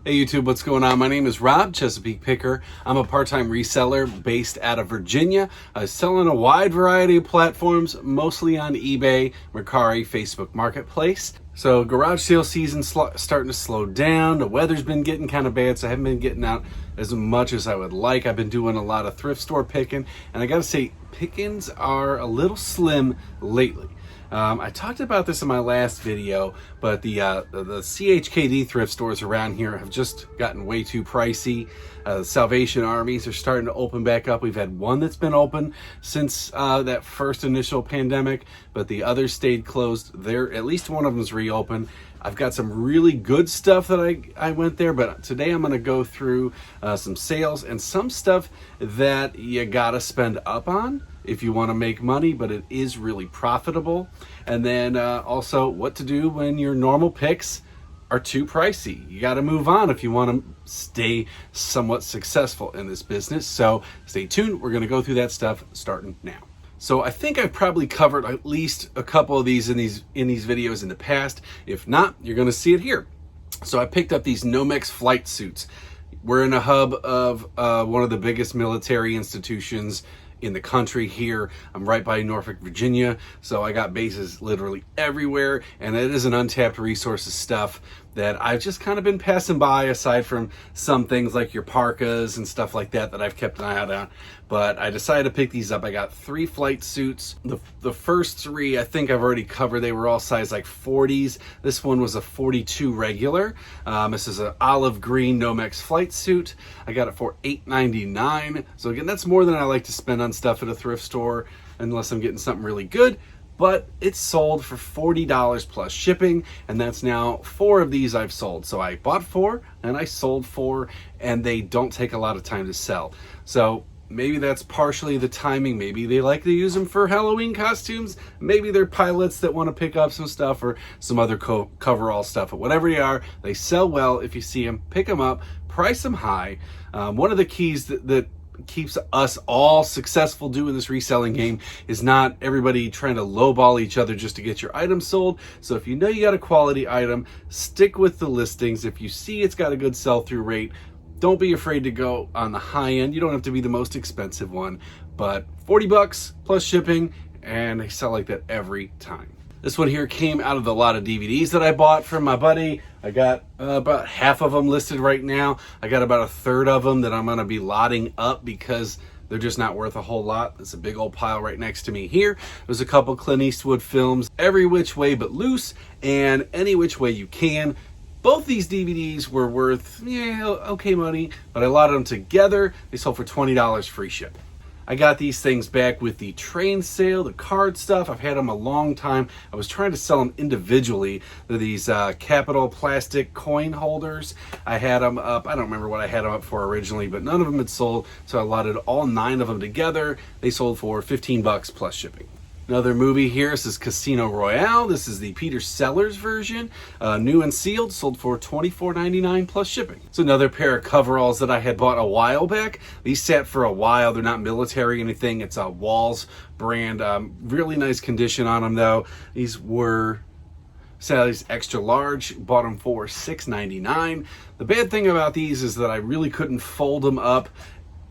Hey YouTube, what's going on? My name is Rob, Chesapeake Picker. I'm a part-time reseller based out of Virginia. I sell on a wide variety of platforms, mostly on eBay, Mercari, Facebook Marketplace. So garage sale season's starting to slow down. The weather's been getting kind of bad, so I haven't been getting out as much as I would like. I've been doing a lot of thrift store picking, and I gotta say, pickings are a little slim lately. I talked about this in my last video, but the CHKD thrift stores around here have just gotten way too pricey. Salvation Armies are starting to open back up. We've had one that's been open since that first initial pandemic, but the others stayed closed. At least one of them is reopened. I've got some really good stuff that I went there, but today I'm going to go through some sales and some stuff that you gotta spend up on if you want to make money, but it is really profitable. And then also what to do when your normal picks are too pricey. You got to move on if you want to stay somewhat successful in this business. So stay tuned. We're going to go through that stuff starting now. So I think I've probably covered at least a couple of these in these videos in the past. If not, you're going to see it here. So I picked up these Nomex flight suits. We're in a hub of one of the biggest military institutions in the country here. I'm right by Norfolk, Virginia, so I got bases literally everywhere, and it is an untapped resource of stuff that I've just kind of been passing by, aside from some things like your parkas and stuff like that I've kept an eye out on. But I decided to pick these up. I got 3 flight suits. The first 3 I think I've already covered. They were all size like 40s. This one was a 42 regular. This is an olive green Nomex flight suit. I got it for $8.99. So again, that's more than I like to spend on stuff at a thrift store unless I'm getting something really good. But it's sold for $40 plus shipping, and that's now 4 of these I've sold. So I bought 4 and I sold 4, and they don't take a lot of time to sell. So maybe that's partially the timing. Maybe they like to use them for Halloween costumes. Maybe they're pilots that want to pick up some stuff or some other coverall stuff. But whatever they are, they sell well. If you see them, pick them up, price them high. One of the keys that keeps us all successful doing this reselling game is not everybody trying to lowball each other just to get your item sold. So if you know you got a quality item, stick with the listings. If you see it's got a good sell-through rate, don't be afraid to go on the high end. You don't have to be the most expensive one, but 40 bucks plus shipping, and they sell like that every time. This one here came out of a lot of DVDs that I bought from my buddy. I got about half of them listed right now. I got about a third of them that I'm going to be lotting up because they're just not worth a whole lot. There's a big old pile right next to me here. There's a couple Clint Eastwood films, Every Which Way But Loose and Any Which Way You Can. Both these DVDs were worth, okay money, but I lotted them together. They sold for $20 free ship. I got these things back with the train sale, the card stuff. I've had them a long time. I was trying to sell them individually. They're these Capital plastic coin holders. I had them up. I don't remember what I had them up for originally, but none of them had sold. So I allotted all 9 of them together. They sold for 15 bucks plus shipping. Another movie here, this is Casino Royale. This is the Peter Sellers version, new and sealed, sold for $24.99 plus shipping. It's another pair of coveralls that I had bought a while back. These sat for a while. They're not military or anything. It's a Walls brand. Really nice condition on them though. These were size extra large, bought them for $6.99. The bad thing about these is that I really couldn't fold them up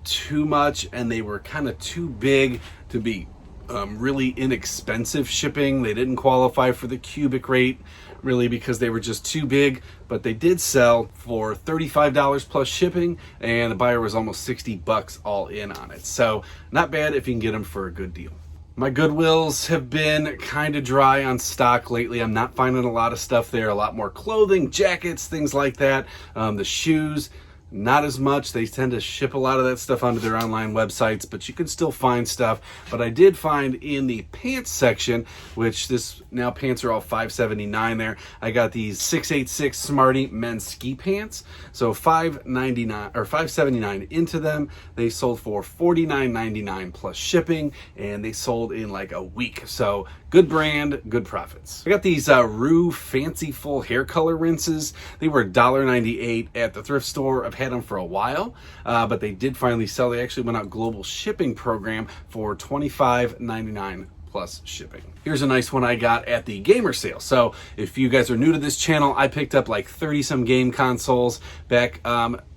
too much, and they were kind of too big to be really inexpensive shipping. They didn't qualify for the cubic rate really because they were just too big, but they did sell for $35 plus shipping, and the buyer was almost 60 bucks all in on it. So not bad if you can get them for a good deal. My Goodwills have been kind of dry on stock lately. I'm not finding a lot of stuff there, a lot more clothing, jackets, things like that. The shoes, not as much. They tend to ship a lot of that stuff onto their online websites, but you can still find stuff. But I did find in the pants section, which now pants are all $5.79 there. I got these 686 Smarty men's ski pants. So $5.99 or $5.79 into them. They sold for $49.99 plus shipping, and they sold in like a week. So good brand, good profits. I got these Rue Fanciful hair color rinses. They were $1.98 at the thrift store. I've had them for a while, but they did finally sell. They actually went out global shipping program for $25.99 plus shipping. Here's a nice one I got at the gamer sale. So if you guys are new to this channel, I picked up like 30 some game consoles back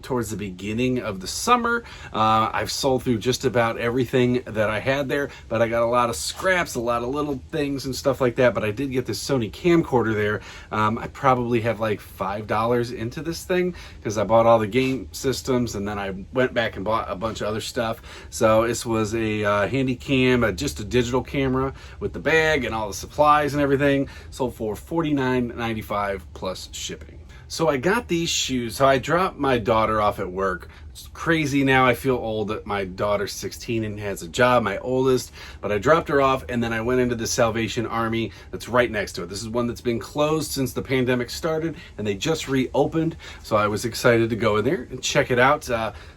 towards the beginning of the summer. I've sold through just about everything that I had there, but I got a lot of scraps, a lot of little things and stuff like that. But I did get this Sony Camcorder there. I probably have like $5 into this thing because I bought all the game systems and then I went back and bought a bunch of other stuff. So this was a handy cam, just a digital camera with the bag and all the supplies and everything. Sold for $49.95 plus shipping. So I got these shoes. So I dropped my daughter off at work. It's crazy now. I feel old that my daughter's 16 and has a job, my oldest, but I dropped her off and then I went into the Salvation Army that's right next to it. This is one that's been closed since the pandemic started and they just reopened. So I was excited to go in there and check it out.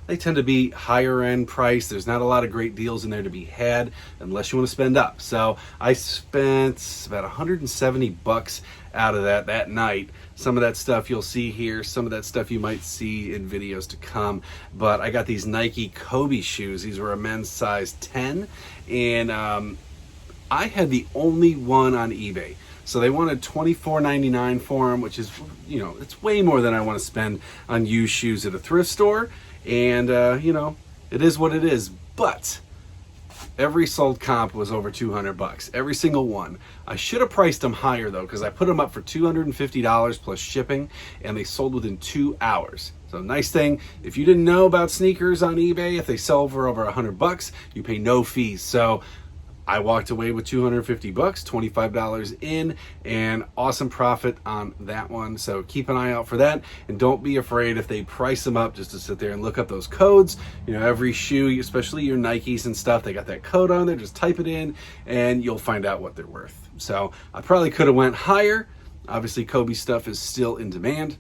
They tend to be higher end price. There's not a lot of great deals in there to be had unless you want to spend up. So I spent about 170 bucks out of that night. Some of that stuff you'll see here, some of that stuff you might see in videos to come. But I got these Nike Kobe shoes. These were a men's size 10, and I had the only one on eBay. So they wanted $24.99 for them, which is, you know, it's way more than I want to spend on used shoes at a thrift store. And you know, it is what it is. But every sold comp was over 200 bucks, every single one. I should have priced them higher though, because I put them up for $250 plus shipping, and they sold within 2 hours. So nice thing, if you didn't know about sneakers on eBay, if they sell for over 100 bucks, you pay no fees. So I walked away with 250 bucks, $25 in, and awesome profit on that one. So keep an eye out for that, and don't be afraid if they price them up just to sit there and look up those codes. You know, every shoe, especially your Nikes and stuff, they got that code on there. Just type it in and you'll find out what they're worth. So I probably could have went higher. Obviously Kobe stuff is still in demand,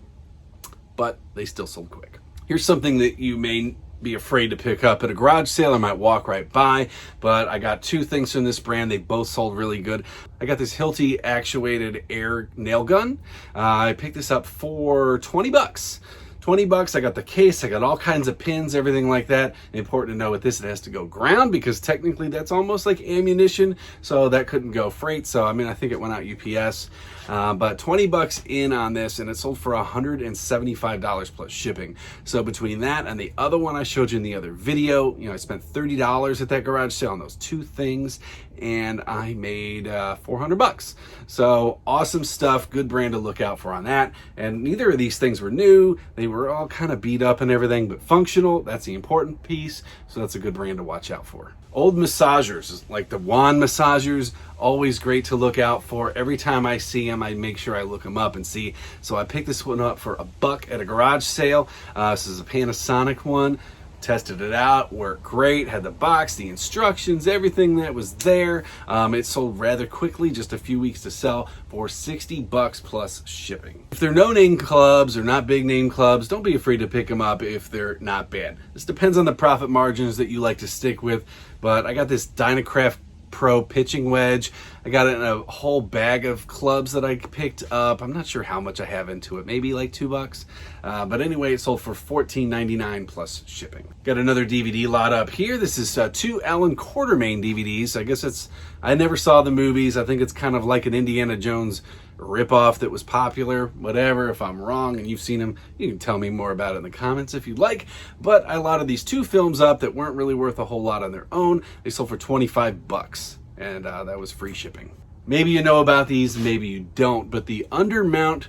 but they still sold quick. Here's something that you may be afraid to pick up at a garage sale. I might walk right by, but I got two things from this brand. They both sold really good. I got this Hilti Actuated air nail gun. I picked this up for 20 bucks. 20 bucks. I got the case, I got all kinds of pins, everything like that. Important to know with this, it has to go ground because technically that's almost like ammunition, so that couldn't go freight. So I mean, I think it went out UPS, but 20 bucks in on this, and it sold for $175 plus shipping. So between that and the other one I showed you in the other video, you know, I spent $30 at that garage sale on those two things, and I made 400 bucks. So awesome stuff, good brand to look out for on that. And neither of these things were new. They were all kind of beat up and everything, but functional, that's the important piece. So that's a good brand to watch out for. Old massagers, like the wand massagers, always great to look out for. Every time I see them, I make sure I look them up and see. So I picked this one up for $1 at a garage sale. This is a Panasonic one. Tested it out, worked great, had the box, the instructions, everything that was there. It sold rather quickly, just a few weeks to sell for 60 bucks plus shipping. If they're no-name clubs or not big-name clubs, don't be afraid to pick them up if they're not bad. This depends on the profit margins that you like to stick with, but I got this Dynacraft Pro pitching wedge. I got it in a whole bag of clubs that I picked up. I'm not sure how much I have into it, maybe like $2. But anyway, it sold for $14.99 plus shipping. Got another DVD lot up here. This is two Alan Quartermain DVDs. I guess I never saw the movies. I think it's kind of like an Indiana Jones ripoff that was popular. Whatever, if I'm wrong and you've seen them, you can tell me more about it in the comments if you'd like. But I allotted these two films up that weren't really worth a whole lot on their own. They sold for 25 bucks, and that was free shipping. Maybe you know about these, maybe you don't, but the undermount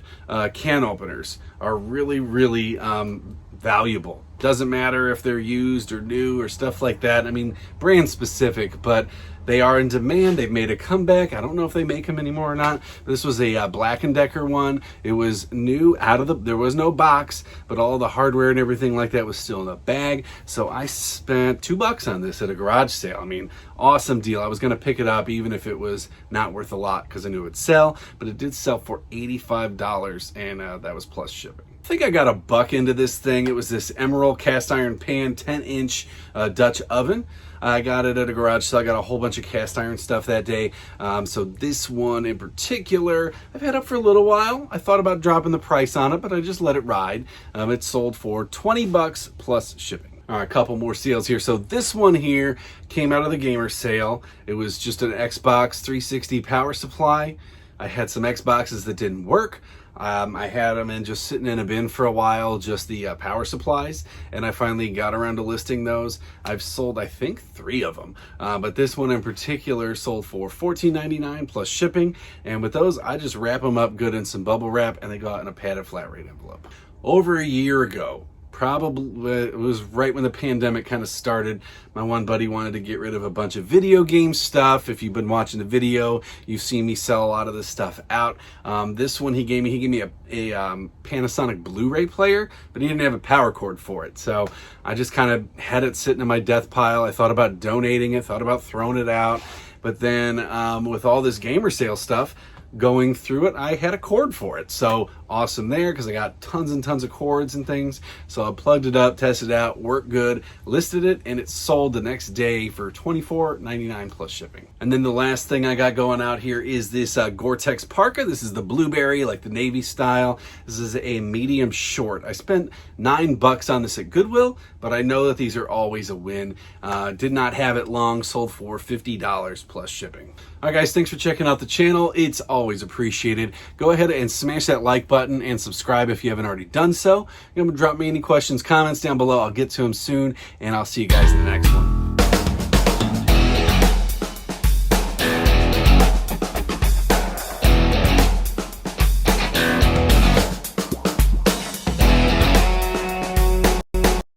can openers are really, really valuable. Doesn't matter if they're used or new or stuff like that. I mean, brand specific, but they are in demand. They've made a comeback. I don't know if they make them anymore or not. This was a Black & Decker one. It was new there was no box, but all the hardware and everything like that was still in the bag. So I spent $2 on this at a garage sale. I mean, awesome deal. I was gonna pick it up even if it was not worth a lot because I knew it would sell, but it did sell for $85, and that was plus shipping. I think I got $1 into this thing. It was this Emerald cast iron pan, 10-inch Dutch oven. I got it at a garage sale. I got a whole bunch of cast iron stuff that day. So this one in particular, I've had up for a little while. I thought about dropping the price on it, but I just let it ride. It sold for 20 bucks plus shipping. All right, a couple more sales here. So this one here came out of the gamer sale. It was just an Xbox 360 power supply. I had some Xboxes that didn't work. I had them in just sitting in a bin for a while, just the power supplies, and I finally got around to listing those. I've sold, I think, 3 of them, but this one in particular sold for $14.99 plus shipping, and with those, I just wrap them up good in some bubble wrap, and they go out in a padded flat rate envelope. Over a year ago, probably it was right when the pandemic kind of started, my one buddy wanted to get rid of a bunch of video game stuff. If you've been watching the video, you've seen me sell a lot of this stuff out. This one he gave me a Panasonic Blu-ray player, but he didn't have a power cord for it. So I just kind of had it sitting in my death pile. I thought about donating it, thought about throwing it out. But then with all this gamer sale stuff going through it, I had a cord for it. So awesome there, because I got tons and tons of cords and things. So I plugged it up, tested it out, worked good, listed it, and it sold the next day for $24.99 plus shipping. And then the last thing I got going out here is this Gore-Tex Parka. This is the blueberry, like the Navy style. This is a medium short. I spent $9 on this at Goodwill, but I know that these are always a win. Did not have it long, sold for $50 plus shipping. All right, guys, thanks for checking out the channel. It's always appreciated. Go ahead and smash that like button and subscribe if you haven't already done so. You're going to drop me any questions, comments down below. I'll get to them soon, and I'll see you guys in the next one.